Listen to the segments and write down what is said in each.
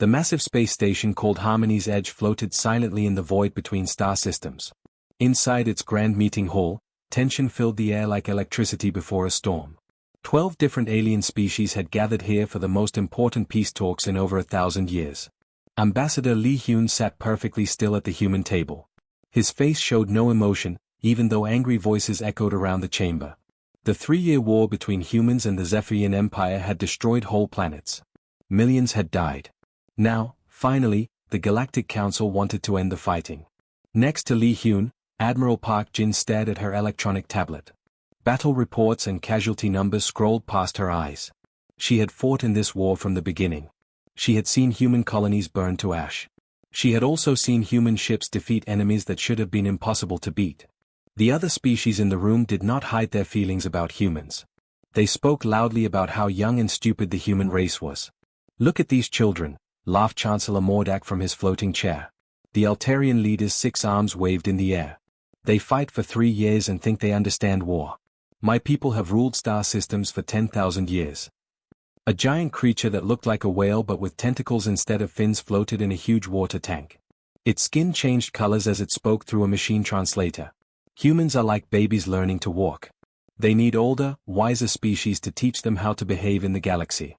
The massive space station called Harmony's Edge floated silently in the void between star systems. Inside its grand meeting hall, tension filled the air like electricity before a storm. 12 different alien species had gathered here for the most important peace talks in over 1,000 years. Ambassador Lee Hyun sat perfectly still at the human table. His face showed no emotion, even though angry voices echoed around the chamber. The 3-year war between humans and the Zephyrian Empire had destroyed whole planets. Millions had died. Now, finally, the Galactic Council wanted to end the fighting. Next to Lee Hyun, Admiral Park Jin stared at her electronic tablet. Battle reports and casualty numbers scrolled past her eyes. She had fought in this war from the beginning. She had seen human colonies burn to ash. She had also seen human ships defeat enemies that should have been impossible to beat. The other species in the room did not hide their feelings about humans. They spoke loudly about how young and stupid the human race was. "Look at these children," laughed Chancellor Mordak from his floating chair. The Altarian leader's 6 arms waved in the air. "They fight for 3 years and think they understand war. My people have ruled star systems for 10,000 years." A giant creature that looked like a whale but with tentacles instead of fins floated in a huge water tank. Its skin changed colors as it spoke through a machine translator. "Humans are like babies learning to walk. They need older, wiser species to teach them how to behave in the galaxy."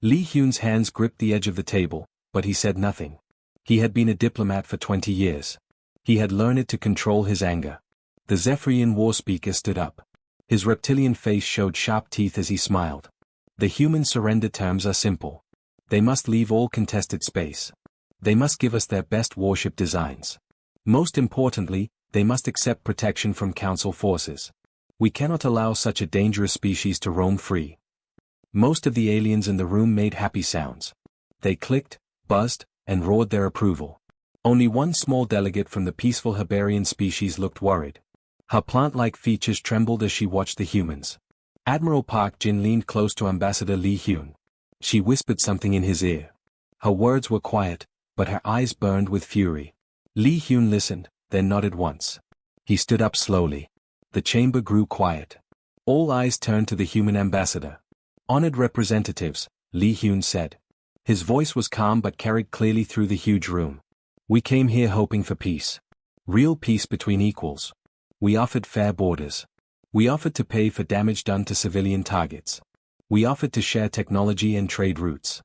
Lee Hyun's hands gripped the edge of the table, but he said nothing. He had been a diplomat for 20 years. He had learned to control his anger. The Zephyrian war speaker stood up. His reptilian face showed sharp teeth as he smiled. "The human surrender terms are simple. They must leave all contested space. They must give us their best warship designs. Most importantly, they must accept protection from Council forces. We cannot allow such a dangerous species to roam free." Most of the aliens in the room made happy sounds. They clicked, buzzed, and roared their approval. Only one small delegate from the peaceful Hebarian species looked worried. Her plant-like features trembled as she watched the humans. Admiral Park Jin leaned close to Ambassador Lee Hyun. She whispered something in his ear. Her words were quiet, but her eyes burned with fury. Lee Hyun listened, then nodded once. He stood up slowly. The chamber grew quiet. All eyes turned to the human ambassador. "Honored representatives," Lee Hyun said. His voice was calm but carried clearly through the huge room. "We came here hoping for peace. Real peace between equals. We offered fair borders. We offered to pay for damage done to civilian targets. We offered to share technology and trade routes."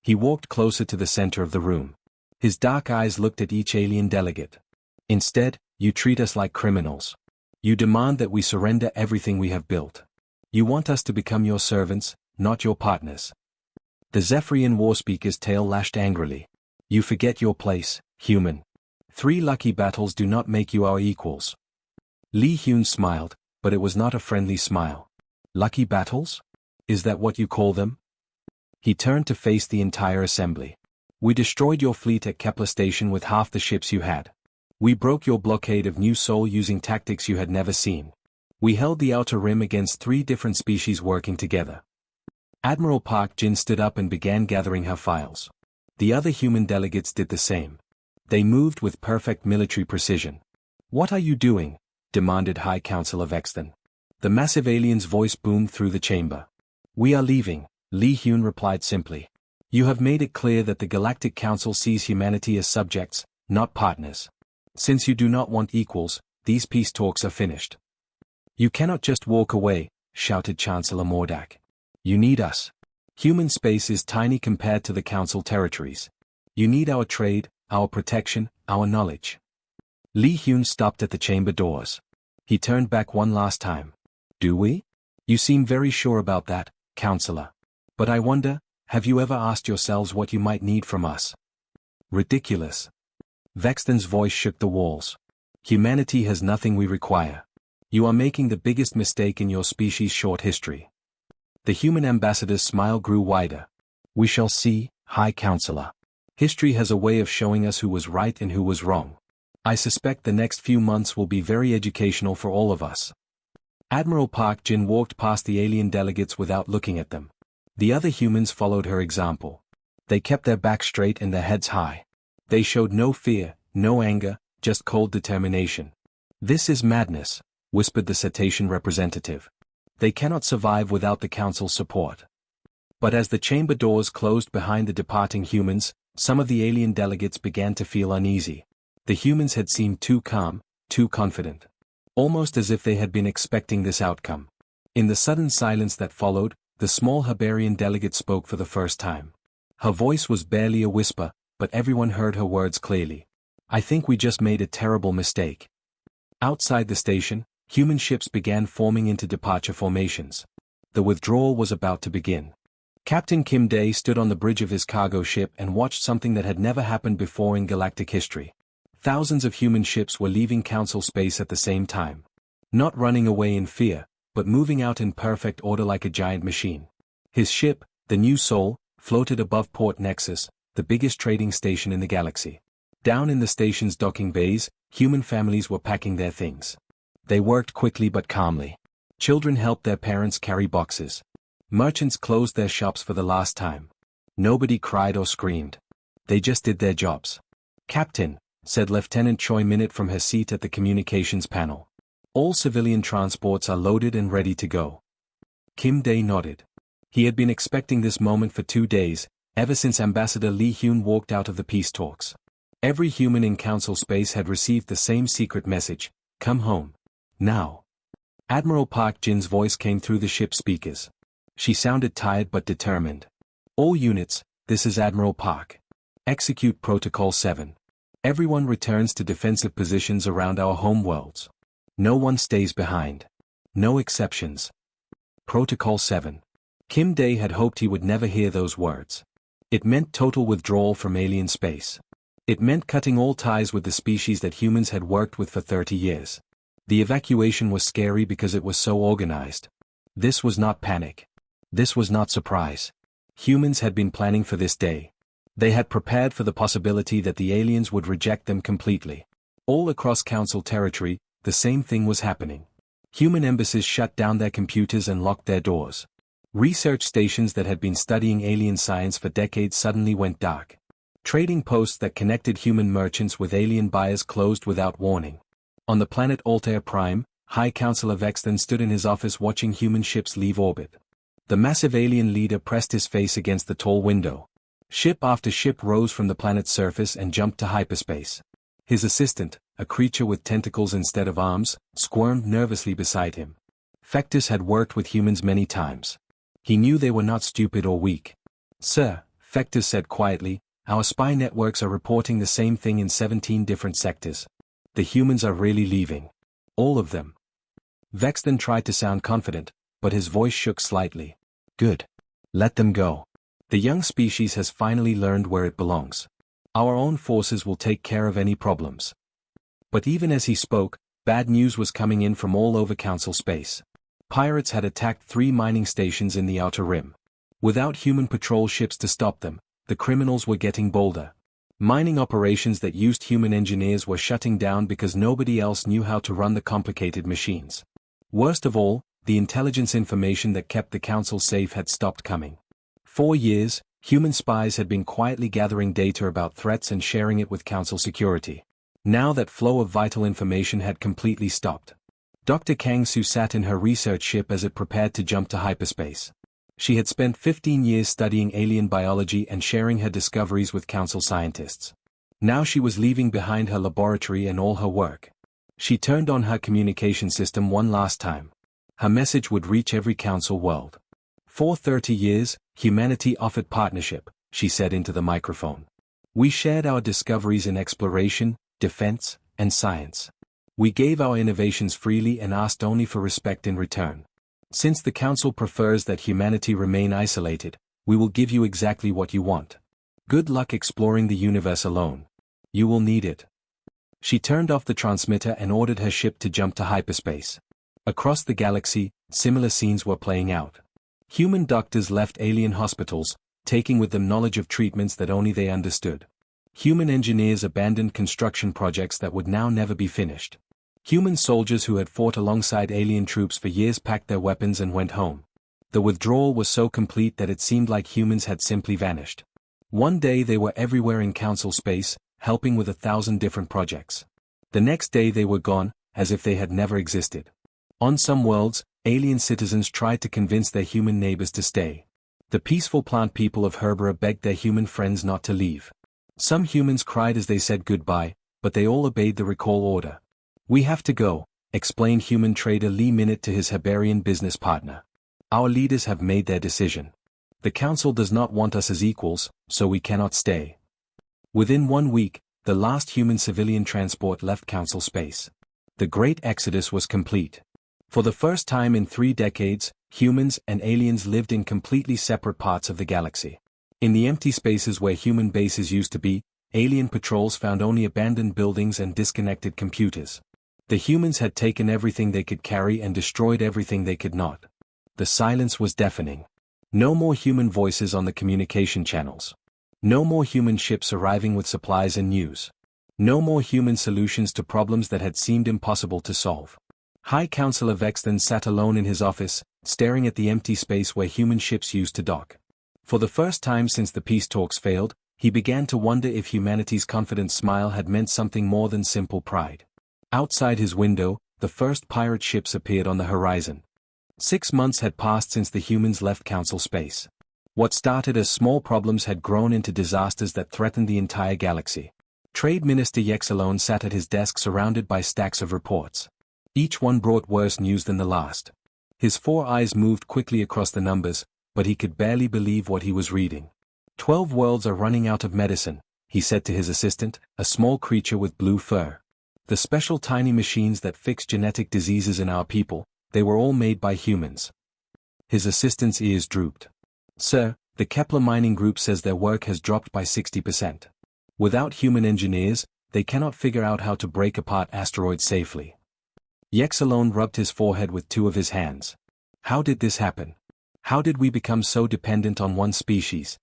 He walked closer to the center of the room. His dark eyes looked at each alien delegate. "Instead, you treat us like criminals. You demand that we surrender everything we have built. You want us to become your servants, not your partners." The Zephyrian war speaker's tail lashed angrily. "You forget your place, human. 3 lucky battles do not make you our equals." Lee Hyun smiled, but it was not a friendly smile. "Lucky battles? Is that what you call them?" He turned to face the entire assembly. "We destroyed your fleet at Kepler Station with half the ships you had. We broke your blockade of New Sol using tactics you had never seen. We held the Outer Rim against 3 different species working together." Admiral Park Jin stood up and began gathering her files. The other human delegates did the same. They moved with perfect military precision. "What are you doing?" demanded High Counselor Vexton. The massive alien's voice boomed through the chamber. "We are leaving," Lee Hyun replied simply. "You have made it clear that the Galactic Council sees humanity as subjects, not partners. Since you do not want equals, these peace talks are finished." "You cannot just walk away," shouted Chancellor Mordak. "You need us. Human space is tiny compared to the Council territories. You need our trade, our protection, our knowledge." Lee Hyun stopped at the chamber doors. He turned back one last time. "Do we? You seem very sure about that, Counselor. But I wonder, have you ever asked yourselves what you might need from us?" "Ridiculous." Vexton's voice shook the walls. "Humanity has nothing we require. You are making the biggest mistake in your species' short history." The human ambassador's smile grew wider. "We shall see, High Counselor. History has a way of showing us who was right and who was wrong. I suspect the next few months will be very educational for all of us." Admiral Park Jin walked past the alien delegates without looking at them. The other humans followed her example. They kept their backs straight and their heads high. They showed no fear, no anger, just cold determination. "This is madness," whispered the cetacean representative. "They cannot survive without the Council's support." But as the chamber doors closed behind the departing humans, some of the alien delegates began to feel uneasy. The humans had seemed too calm, too confident. Almost as if they had been expecting this outcome. In the sudden silence that followed, the small Habarian delegate spoke for the first time. Her voice was barely a whisper, but everyone heard her words clearly. "I think we just made a terrible mistake." Outside the station, human ships began forming into departure formations. The withdrawal was about to begin. Captain Kim Dae stood on the bridge of his cargo ship and watched something that had never happened before in galactic history. Thousands of human ships were leaving Council space at the same time. Not running away in fear, but moving out in perfect order like a giant machine. His ship, the New Soul, floated above Port Nexus, the biggest trading station in the galaxy. Down in the station's docking bays, human families were packing their things. They worked quickly but calmly. Children helped their parents carry boxes. Merchants closed their shops for the last time. Nobody cried or screamed. They just did their jobs. "Captain," said Lieutenant Choi Minute from her seat at the communications panel. "All civilian transports are loaded and ready to go." Kim Dae nodded. He had been expecting this moment for 2 days, ever since Ambassador Lee Hyun walked out of the peace talks. Every human in Council space had received the same secret message: "Come home. Now." Admiral Park Jin's voice came through the ship's speakers. She sounded tired but determined. "All units, this is Admiral Park. Execute Protocol 7. Everyone returns to defensive positions around our home worlds. No one stays behind. No exceptions. Protocol 7. Kim Dae had hoped he would never hear those words. It meant total withdrawal from alien space. It meant cutting all ties with the species that humans had worked with for 30 years. The evacuation was scary because it was so organized. This was not panic. This was not surprise. Humans had been planning for this day. They had prepared for the possibility that the aliens would reject them completely. All across Council territory, the same thing was happening. Human embassies shut down their computers and locked their doors. Research stations that had been studying alien science for decades suddenly went dark. Trading posts that connected human merchants with alien buyers closed without warning. On the planet Altair Prime, High Councilor Vexton stood in his office watching human ships leave orbit. The massive alien leader pressed his face against the tall window. Ship after ship rose from the planet's surface and jumped to hyperspace. His assistant, a creature with tentacles instead of arms, squirmed nervously beside him. Fectus had worked with humans many times. He knew they were not stupid or weak. "Sir," Fectus said quietly, "our spy networks are reporting the same thing in 17 different sectors. The humans are really leaving. All of them." Vexton tried to sound confident, but his voice shook slightly. "Good. Let them go. The young species has finally learned where it belongs. Our own forces will take care of any problems." But even as he spoke, bad news was coming in from all over Council space. Pirates had attacked 3 mining stations in the Outer Rim. Without human patrol ships to stop them, the criminals were getting bolder. Mining operations that used human engineers were shutting down because nobody else knew how to run the complicated machines. Worst of all, the intelligence information that kept the Council safe had stopped coming. For years, human spies had been quietly gathering data about threats and sharing it with Council security. Now that flow of vital information had completely stopped. Dr. Kang Soo sat in her research ship as it prepared to jump to hyperspace. She had spent 15 years studying alien biology and sharing her discoveries with Council scientists. Now she was leaving behind her laboratory and all her work. She turned on her communication system one last time. Her message would reach every Council world. "For 30 years, humanity offered partnership," she said into the microphone. "We shared our discoveries in exploration, defense, and science. We gave our innovations freely and asked only for respect in return. Since the Council prefers that humanity remain isolated, we will give you exactly what you want. Good luck exploring the universe alone. You will need it." She turned off the transmitter and ordered her ship to jump to hyperspace. Across the galaxy, similar scenes were playing out. Human doctors left alien hospitals, taking with them knowledge of treatments that only they understood. Human engineers abandoned construction projects that would now never be finished. Human soldiers who had fought alongside alien troops for years packed their weapons and went home. The withdrawal was so complete that it seemed like humans had simply vanished. One day they were everywhere in Council space, helping with 1,000 different projects. The next day they were gone, as if they had never existed. On some worlds, alien citizens tried to convince their human neighbors to stay. The peaceful plant people of Herbera begged their human friends not to leave. Some humans cried as they said goodbye, but they all obeyed the recall order. "We have to go," explained human trader Lee Minute to his Heberian business partner. "Our leaders have made their decision. The council does not want us as equals, so we cannot stay." Within 1 week, the last human civilian transport left council space. The great exodus was complete. For the first time in 3 decades, humans and aliens lived in completely separate parts of the galaxy. In the empty spaces where human bases used to be, alien patrols found only abandoned buildings and disconnected computers. The humans had taken everything they could carry and destroyed everything they could not. The silence was deafening. No more human voices on the communication channels. No more human ships arriving with supplies and news. No more human solutions to problems that had seemed impossible to solve. High Counselor Vexton sat alone in his office, staring at the empty space where human ships used to dock. For the first time since the peace talks failed, he began to wonder if humanity's confident smile had meant something more than simple pride. Outside his window, the first pirate ships appeared on the horizon. 6 months had passed since the humans left council space. What started as small problems had grown into disasters that threatened the entire galaxy. Trade Minister Yexalone sat at his desk surrounded by stacks of reports. Each one brought worse news than the last. His 4 eyes moved quickly across the numbers, but he could barely believe what he was reading. 12 worlds are running out of medicine, he said to his assistant, a small creature with blue fur. The special tiny machines that fix genetic diseases in our people, they were all made by humans. His assistant's ears drooped. "Sir, the Kepler Mining Group says their work has dropped by 60%. Without human engineers, they cannot figure out how to break apart asteroids safely." Yexalone rubbed his forehead with 2 of his hands. "How did this happen? How did we become so dependent on one species?"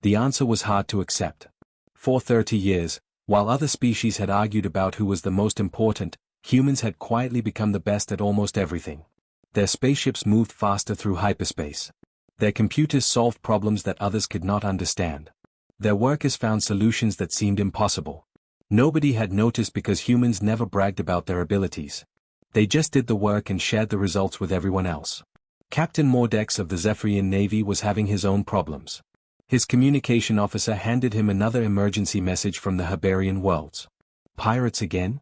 The answer was hard to accept. For 30 years, while other species had argued about who was the most important, humans had quietly become the best at almost everything. Their spaceships moved faster through hyperspace. Their computers solved problems that others could not understand. Their workers found solutions that seemed impossible. Nobody had noticed because humans never bragged about their abilities. They just did the work and shared the results with everyone else. Captain Mordex of the Zephyrian Navy was having his own problems. His communication officer handed him another emergency message from the Heberian worlds. "Pirates again?"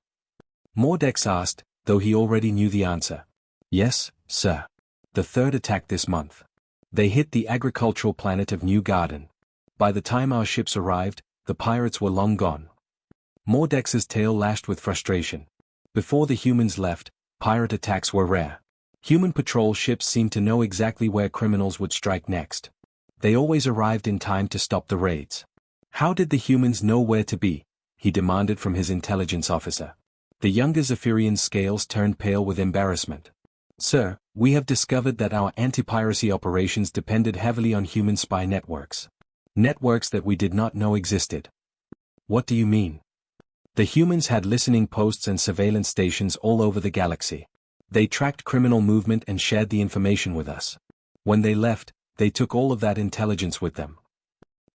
Mordex asked, though he already knew the answer. "Yes, sir. The 3rd attack this month. They hit the agricultural planet of New Garden. By the time our ships arrived, the pirates were long gone." Mordex's tail lashed with frustration. Before the humans left, pirate attacks were rare. Human patrol ships seemed to know exactly where criminals would strike next. They always arrived in time to stop the raids. "How did the humans know where to be?" he demanded from his intelligence officer. The younger Zephyrian's scales turned pale with embarrassment. "Sir, we have discovered that our anti-piracy operations depended heavily on human spy networks. Networks that we did not know existed." "What do you mean?" "The humans had listening posts and surveillance stations all over the galaxy. They tracked criminal movement and shared the information with us. When they left, they took all of that intelligence with them."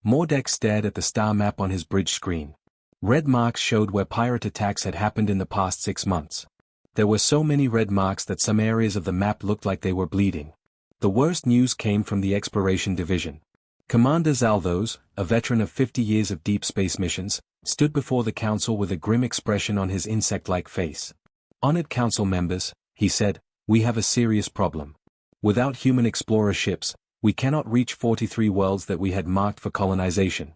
Mordex stared at the star map on his bridge screen. Red marks showed where pirate attacks had happened in the past 6 months. There were so many red marks that some areas of the map looked like they were bleeding. The worst news came from the Exploration Division. Commander Zalthos, a veteran of 50 years of deep space missions, stood before the council with a grim expression on his insect-like face. "Honored council members," he said, "we have a serious problem. Without human explorer ships, we cannot reach 43 worlds that we had marked for colonization."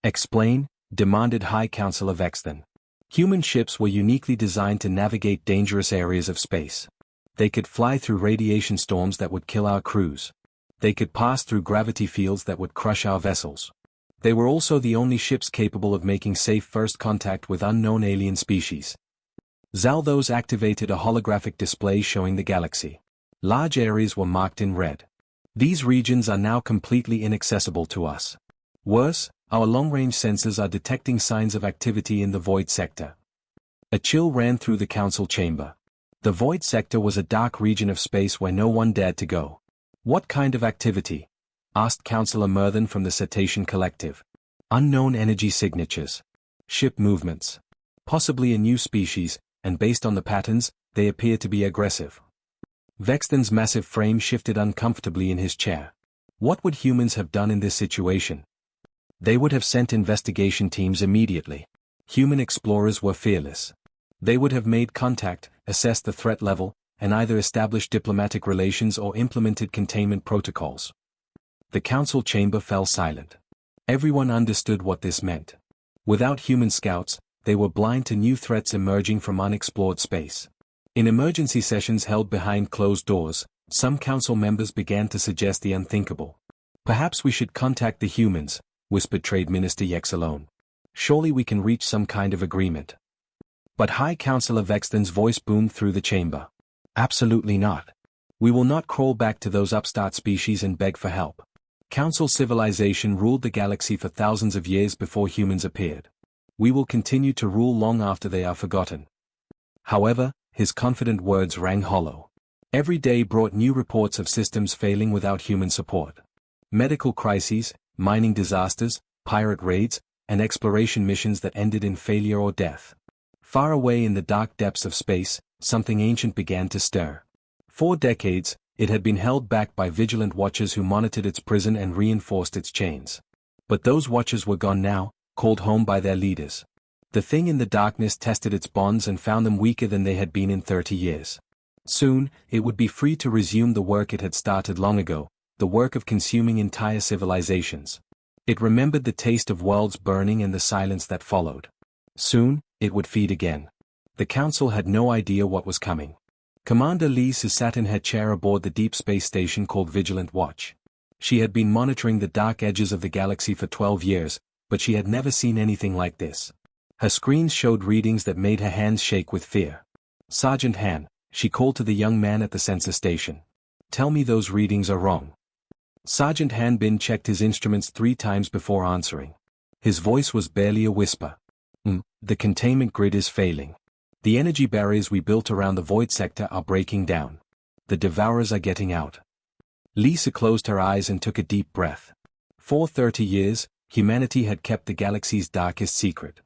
"Explain," demanded High Counselor Vexton. Human ships were uniquely designed to navigate dangerous areas of space. They could fly through radiation storms that would kill our crews. They could pass through gravity fields that would crush our vessels. They were also the only ships capable of making safe first contact with unknown alien species. Zalthos activated a holographic display showing the galaxy. Large areas were marked in red. "These regions are now completely inaccessible to us. Worse, our long-range sensors are detecting signs of activity in the void sector." A chill ran through the council chamber. The void sector was a dark region of space where no one dared to go. "What kind of activity?" asked Councillor Murthan from the Cetacean Collective. "Unknown energy signatures. Ship movements. Possibly a new species, and based on the patterns, they appear to be aggressive." Vexton's massive frame shifted uncomfortably in his chair. What would humans have done in this situation? They would have sent investigation teams immediately. Human explorers were fearless. They would have made contact, assessed the threat level, and either established diplomatic relations or implemented containment protocols. The council chamber fell silent. Everyone understood what this meant. Without human scouts, they were blind to new threats emerging from unexplored space. In emergency sessions held behind closed doors, some council members began to suggest the unthinkable. Perhaps we should contact the humans, whispered Trade Minister Yexalone. Surely we can reach some kind of agreement. But High Councillor Vexton's voice boomed through the chamber. Absolutely not. We will not crawl back to those upstart species and beg for help. Council civilization ruled the galaxy for thousands of years before humans appeared. We will continue to rule long after they are forgotten. However, his confident words rang hollow. Every day brought new reports of systems failing without human support. Medical crises, mining disasters, pirate raids, and exploration missions that ended in failure or death. Far away in the dark depths of space, something ancient began to stir. For decades, it had been held back by vigilant watchers who monitored its prison and reinforced its chains. But those watchers were gone now, called home by their leaders. The thing in the darkness tested its bonds and found them weaker than they had been in 30 years. Soon, it would be free to resume the work it had started long ago, the work of consuming entire civilizations. It remembered the taste of worlds burning and the silence that followed. Soon, it would feed again. The council had no idea what was coming. Commander Lee Su sat in her chair aboard the deep space station called Vigilant Watch. She had been monitoring the dark edges of the galaxy for 12 years, but she had never seen anything like this. Her screens showed readings that made her hands shake with fear. Sergeant Han, she called to the young man at the sensor station. Tell me those readings are wrong. Sergeant Han Bin checked his instruments 3 times before answering. His voice was barely a whisper. The containment grid is failing. The energy barriers we built around the void sector are breaking down. The devourers are getting out. Lisa closed her eyes and took a deep breath. For 30 years, humanity had kept the galaxy's darkest secret.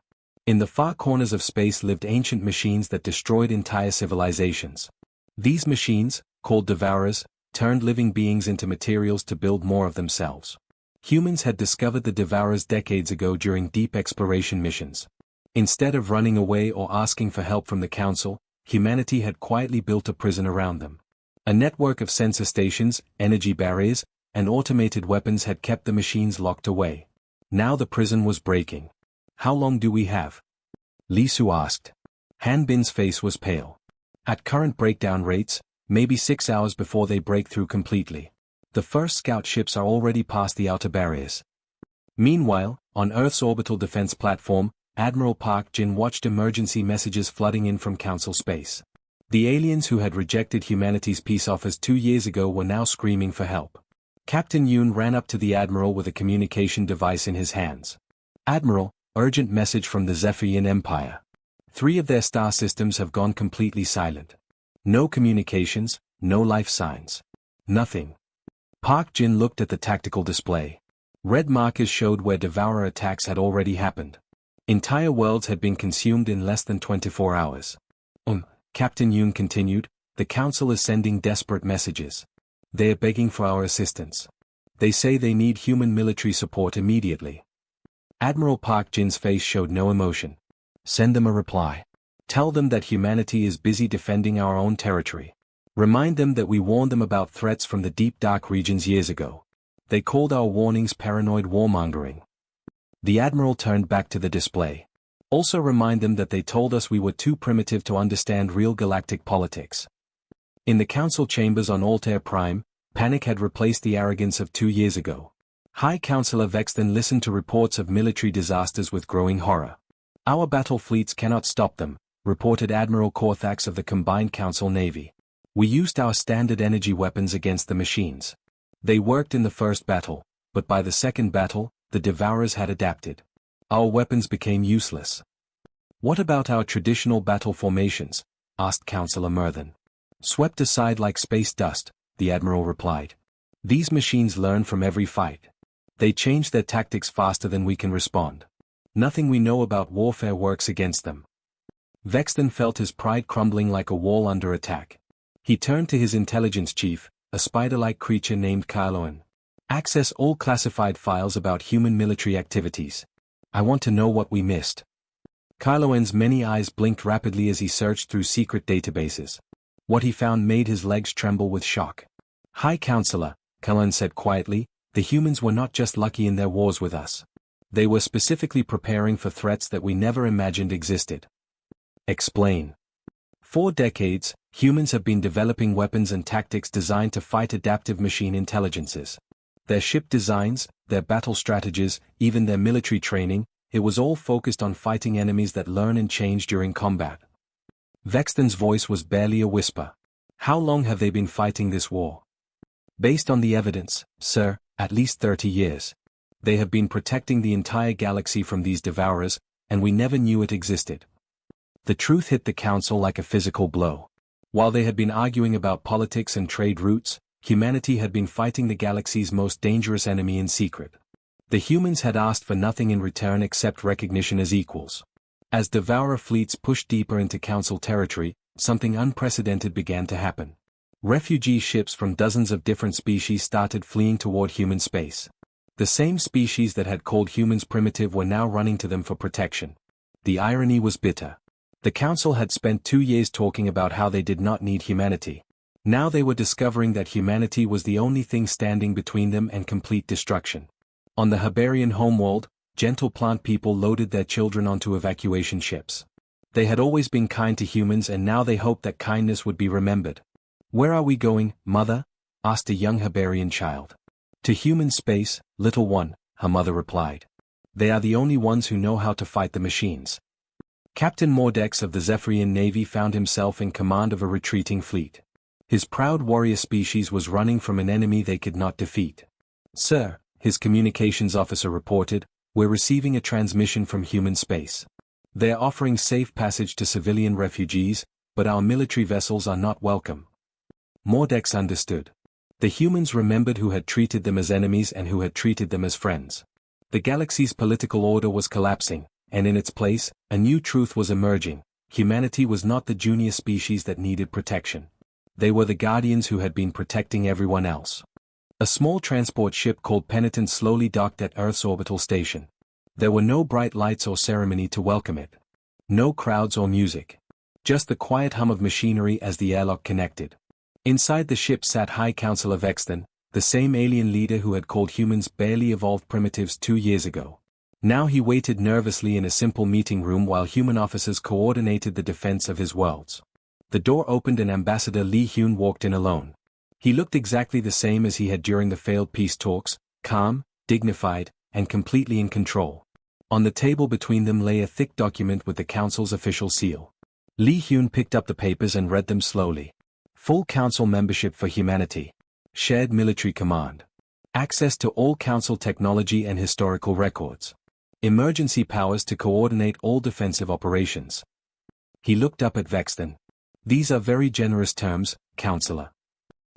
In the far corners of space lived ancient machines that destroyed entire civilizations. These machines, called devourers, turned living beings into materials to build more of themselves. Humans had discovered the devourers decades ago during deep exploration missions. Instead of running away or asking for help from the council, humanity had quietly built a prison around them. A network of sensor stations, energy barriers, and automated weapons had kept the machines locked away. Now the prison was breaking. How long do we have? Lee Su asked. Han Bin's face was pale. At current breakdown rates, maybe 6 hours before they break through completely. The first scout ships are already past the outer barriers. Meanwhile, on Earth's orbital defense platform, Admiral Park Jin watched emergency messages flooding in from Council space. The aliens who had rejected humanity's peace offers 2 years ago were now screaming for help. Captain Yoon ran up to the Admiral with a communication device in his hands. Admiral, urgent message from the Zephyrian Empire. 3 of their star systems have gone completely silent. No communications, no life signs. Nothing. Park Jin looked at the tactical display. Red markers showed where devourer attacks had already happened. Entire worlds had been consumed in less than 24 hours. Captain Yoon continued, the Council is sending desperate messages. They are begging for our assistance. They say they need human military support immediately. Admiral Park Jin's face showed no emotion. Send them a reply. Tell them that humanity is busy defending our own territory. Remind them that we warned them about threats from the deep dark regions years ago. They called our warnings paranoid warmongering. The Admiral turned back to the display. Also remind them that they told us we were too primitive to understand real galactic politics. In the Council chambers on Altair Prime, panic had replaced the arrogance of 2 years ago. High Councillor Vexton listened to reports of military disasters with growing horror. Our battle fleets cannot stop them, reported Admiral Korthax of the Combined Council Navy. We used our standard energy weapons against the machines. They worked in the first battle, but by the second battle, the Devourers had adapted. Our weapons became useless. What about our traditional battle formations? Asked Councillor Murthan. Swept aside like space dust, the Admiral replied. These machines learn from every fight. They change their tactics faster than we can respond. Nothing we know about warfare works against them. Vexton felt his pride crumbling like a wall under attack. He turned to his intelligence chief, a spider-like creature named Kyloan. Access all classified files about human military activities. I want to know what we missed. Kylo-Ren's many eyes blinked rapidly as he searched through secret databases. What he found made his legs tremble with shock. High Counselor, Kylo-Ren said quietly, the humans were not just lucky in their wars with us. They were specifically preparing for threats that we never imagined existed. Explain. For decades, humans have been developing weapons and tactics designed to fight adaptive machine intelligences. Their ship designs, their battle strategies, even their military training, it was all focused on fighting enemies that learn and change during combat. Vexton's voice was barely a whisper. How long have they been fighting this war? Based on the evidence, sir, at least 30 years. They have been protecting the entire galaxy from these devourers, and we never knew it existed. The truth hit the council like a physical blow. While they had been arguing about politics and trade routes, humanity had been fighting the galaxy's most dangerous enemy in secret. The humans had asked for nothing in return except recognition as equals. As devourer fleets pushed deeper into council territory, something unprecedented began to happen. Refugee ships from dozens of different species started fleeing toward human space. The same species that had called humans primitive were now running to them for protection. The irony was bitter. The council had spent 2 years talking about how they did not need humanity. Now they were discovering that humanity was the only thing standing between them and complete destruction. On the Habarian homeworld, gentle plant people loaded their children onto evacuation ships. They had always been kind to humans and now they hoped that kindness would be remembered. Where are we going, mother? Asked a young Habarian child. To human space, little one, her mother replied. They are the only ones who know how to fight the machines. Captain Mordex of the Zephyrian Navy found himself in command of a retreating fleet. His proud warrior species was running from an enemy they could not defeat. Sir, his communications officer reported, we're receiving a transmission from human space. They're offering safe passage to civilian refugees, but our military vessels are not welcome. Mordex understood. The humans remembered who had treated them as enemies and who had treated them as friends. The galaxy's political order was collapsing, and in its place, a new truth was emerging. Humanity was not the junior species that needed protection. They were the guardians who had been protecting everyone else. A small transport ship called Penitent slowly docked at Earth's orbital station. There were no bright lights or ceremony to welcome it. No crowds or music. Just the quiet hum of machinery as the airlock connected. Inside the ship sat High Counselor Vexton, the same alien leader who had called humans barely evolved primitives 2 years ago. Now he waited nervously in a simple meeting room while human officers coordinated the defense of his worlds. The door opened and Ambassador Li Hyun walked in alone. He looked exactly the same as he had during the failed peace talks, calm, dignified, and completely in control. On the table between them lay a thick document with the council's official seal. Li Hyun picked up the papers and read them slowly. Full council membership for humanity. Shared military command. Access to all council technology and historical records. Emergency powers to coordinate all defensive operations. He looked up at Vexton. These are very generous terms, Counselor.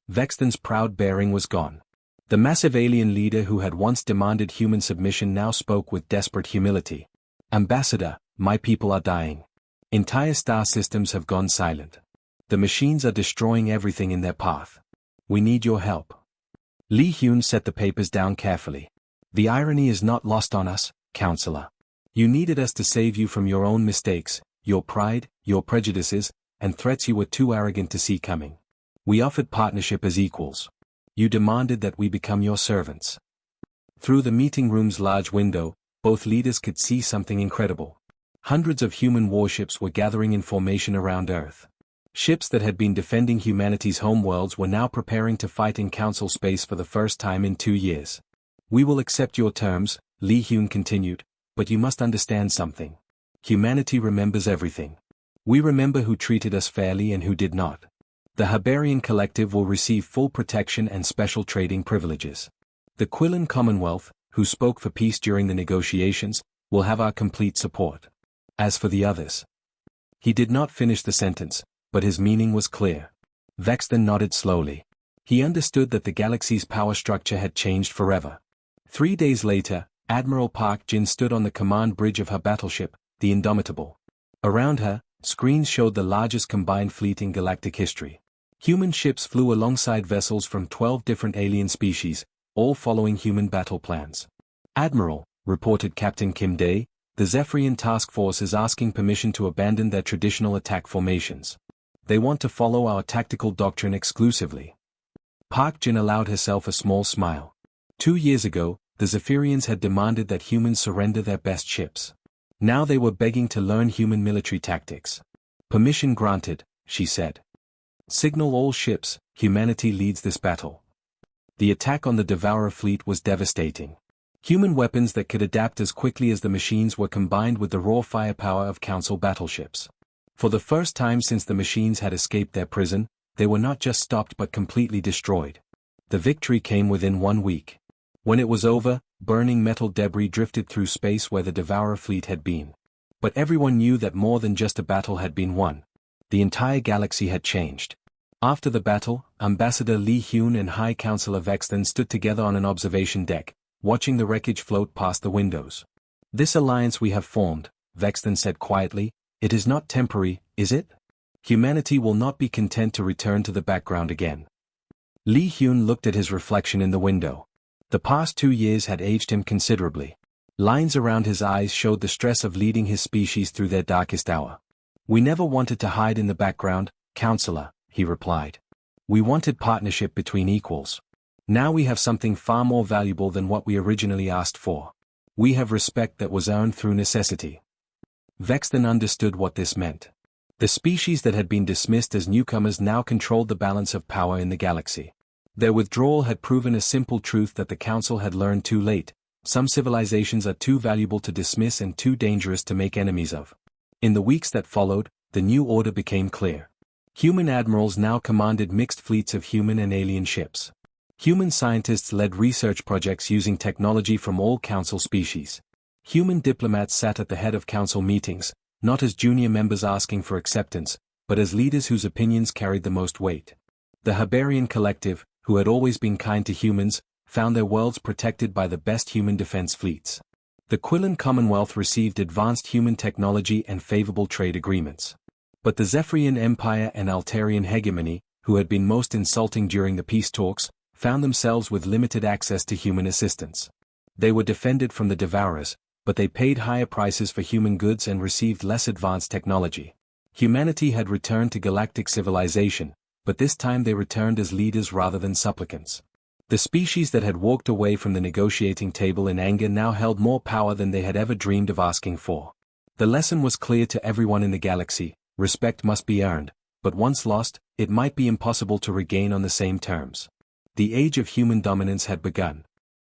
Vexton's proud bearing was gone. The massive alien leader who had once demanded human submission now spoke with desperate humility. Ambassador, my people are dying. Entire star systems have gone silent. The machines are destroying everything in their path. We need your help. Li Hyun set the papers down carefully. The irony is not lost on us, Counselor. You needed us to save you from your own mistakes, your pride, your prejudices, and threats you were too arrogant to see coming. We offered partnership as equals. You demanded that we become your servants. Through the meeting room's large window, both leaders could see something incredible. Hundreds of human warships were gathering in formation around Earth. Ships that had been defending humanity's homeworlds were now preparing to fight in council space for the first time in 2 years. We will accept your terms, Li Hyun continued, but you must understand something. Humanity remembers everything. We remember who treated us fairly and who did not. The Habarian Collective will receive full protection and special trading privileges. The Quillan Commonwealth, who spoke for peace during the negotiations, will have our complete support. As for the others. He did not finish the sentence, but his meaning was clear. Vexton nodded slowly. He understood that the galaxy's power structure had changed forever. 3 days later, Admiral Park Jin stood on the command bridge of her battleship, the Indomitable. Around her, screens showed the largest combined fleet in galactic history. Human ships flew alongside vessels from 12 different alien species, all following human battle plans. "Admiral," reported Captain Kim Day, "the Zephyrian task force is asking permission to abandon their traditional attack formations. They want to follow our tactical doctrine exclusively." Park Jin allowed herself a small smile. 2 years ago, the Zephyrians had demanded that humans surrender their best ships. Now they were begging to learn human military tactics. "Permission granted," she said. "Signal all ships, humanity leads this battle." The attack on the Devourer fleet was devastating. Human weapons that could adapt as quickly as the machines were combined with the raw firepower of Council battleships. For the first time since the machines had escaped their prison, they were not just stopped but completely destroyed. The victory came within 1 week. When it was over, burning metal debris drifted through space where the Devourer fleet had been. But everyone knew that more than just a battle had been won. The entire galaxy had changed. After the battle, Ambassador Lee Hyun and High Counselor Vexton stood together on an observation deck, watching the wreckage float past the windows. "This alliance we have formed," Vexton said quietly, "it is not temporary, is it? Humanity will not be content to return to the background again." Lee Hyun looked at his reflection in the window. The past 2 years had aged him considerably. Lines around his eyes showed the stress of leading his species through their darkest hour. "We never wanted to hide in the background, Counselor," he replied. "We wanted partnership between equals. Now we have something far more valuable than what we originally asked for. We have respect that was earned through necessity." Vexton understood what this meant. The species that had been dismissed as newcomers now controlled the balance of power in the galaxy. Their withdrawal had proven a simple truth that the Council had learned too late: some civilizations are too valuable to dismiss and too dangerous to make enemies of. In the weeks that followed, the new order became clear. Human admirals now commanded mixed fleets of human and alien ships. Human scientists led research projects using technology from all Council species. Human diplomats sat at the head of Council meetings, not as junior members asking for acceptance, but as leaders whose opinions carried the most weight. The Habarian Collective, who had always been kind to humans, found their worlds protected by the best human defense fleets. The Quillan Commonwealth received advanced human technology and favorable trade agreements. But the Zephyrian Empire and Altarian Hegemony, who had been most insulting during the peace talks, found themselves with limited access to human assistance. They were defended from the Devourers, but they paid higher prices for human goods and received less advanced technology. Humanity had returned to galactic civilization, but this time they returned as leaders rather than supplicants. The species that had walked away from the negotiating table in anger now held more power than they had ever dreamed of asking for. The lesson was clear to everyone in the galaxy: respect must be earned, but once lost, it might be impossible to regain on the same terms. The age of human dominance had begun.